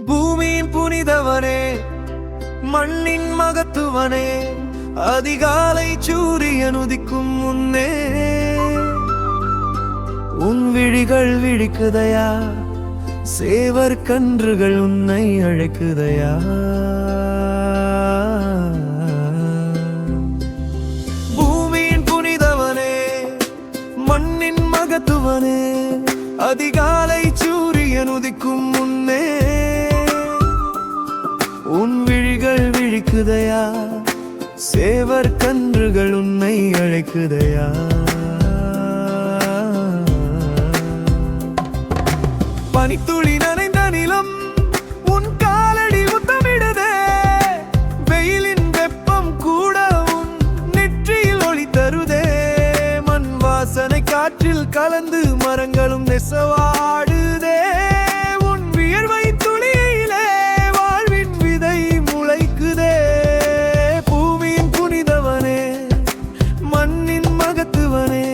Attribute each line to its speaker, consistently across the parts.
Speaker 1: பூமியின் புனிதவனே, மண்ணின் மகத்துவனே, அதிகாலை சூரியன் உதிக்கும் முன்னே உன் விழிகள் விழிக்குதையா, சேவர் கன்றுகள் உன்னை அழைக்குதையா. பூமியின் புனிதவனே, மண்ணின் மகத்துவனே, அதிகாலை சூரியன் உதிக்கும் முன்னே உன் விழிகள் விழிக்குதையா, சேவர் கன்றுகள் உன்னை அழைக்குதையா. பனித்துளி நனைந்த நிலம் உன் காலடி முத்தமிடுதே, வெயிலின் வெப்பம் கூட உன் நெற்றியில் ஒளி தருதே. மண் வாசனை காற்றில் கலந்து மரங்களும் நெசவாடுதே. உன் வியர்வை துளியிலே வாழ்வின் விதை முளைக்குதே. பூமியின் புனிதவனே, மண்ணின் மகத்துவனே,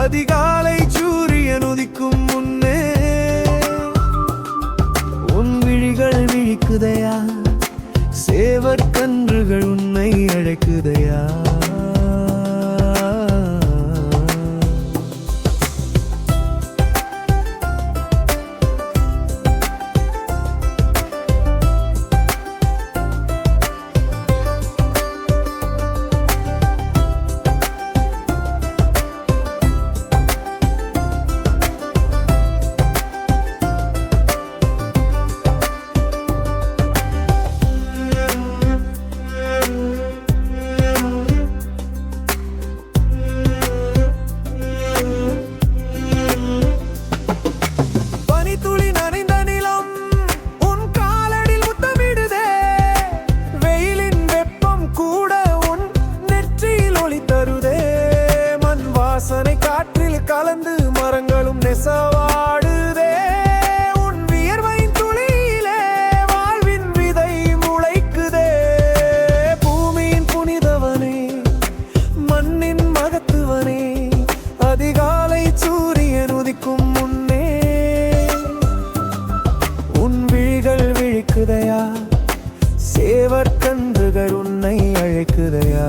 Speaker 1: அதிகாலை சூரியன் உதிக்கும் முன்னே உன் விழிகள் விழிக்குதையா, சேவர் கன்றுகள் உன்னை அழைக்குதையா. காற்றில் கலந்து மரங்களும் நெசவாடுதே. உன் வியர்வையின் துளியிலே வாழ்வின் விதை முளைக்குதே. பூமியின் புனிதவனே, மண்ணின் மகத்துவனே, அதிகாலை சூரியன் உதிக்கும் முன்னே உன் விழிகள் விழிக்குதையா, சேவர் கன்றுகள் உன்னை அழைக்குதையா.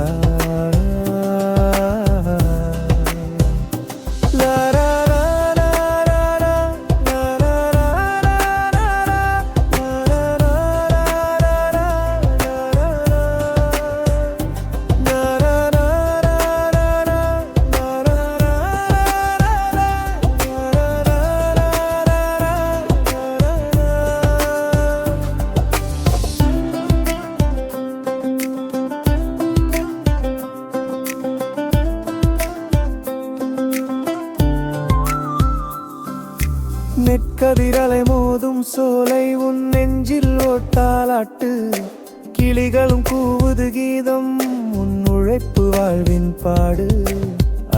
Speaker 1: நெற்கதிரலை மோதும் சோலை உன் நெஞ்சில் ஓட்டாலாட்டு. கிளிகளும் கூவுது கீதம் உன் உழைப்பு வாழ்வின் பாடு.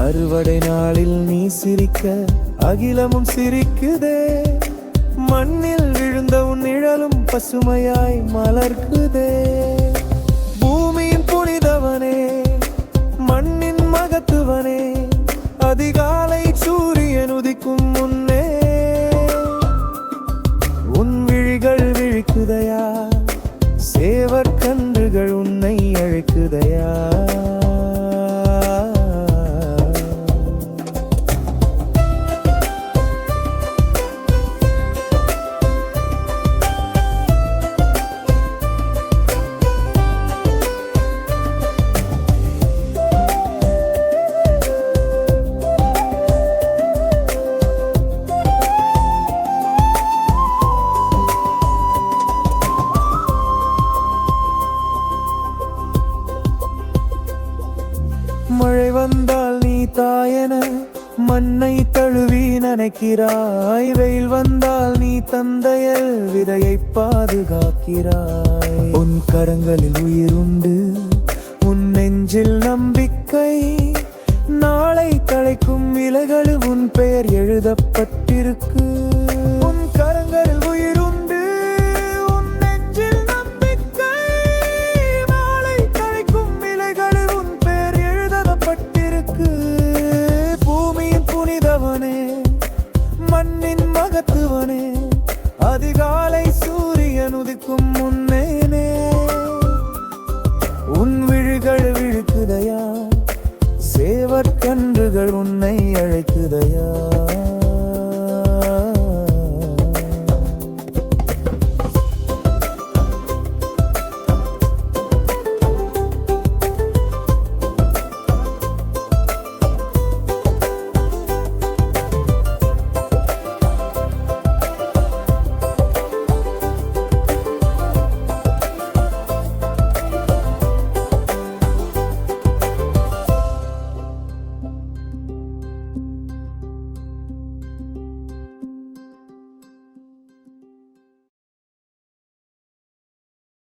Speaker 1: அறுவடை நாளில் நீ சிரிக்க அகிலமும் சிரிக்குதே. மண்ணில் விழுந்த உன் நிழலும் பசுமையாய் மலர்க்குதே. பூமியின் புனிதவனே, மண்ணின் மகத்துவனே, அதிகாலை சூரியன் உதிக்கும் முன்னே உன் விழிகள் விழிக்குதையா, சேவர் கன்றுகள் உன்னை அழைக்குதையா. மழை வந்தால் நீ தாயன மண்ணை தழுவி நனைக்கிறாய். வெயில் வந்தால் நீ தந்தையல் விதையை பாதுகாக்கிறாய். உன் கரங்களில் உயிருண்டு, உன் நெஞ்சில் நம்பிக்கை. நாளை தழைக்கும் இலைகள் உன் பெயர் எழுதப்பட்டிருக்கு. உன் கரங்களில் உயிருண்டு, உன் நெஞ்சில் நம்பிக்கை. நாளை தழைக்கும் இலைகள் உன் பெயர் எழுதப்பட்டிருக்கு. பூமியின் புனிதவனே, மண்ணின் மகத்துவனே, அதிகாலை சூரியன் சேவற்கன்றுகள் உன்னை அழைக்குதையா.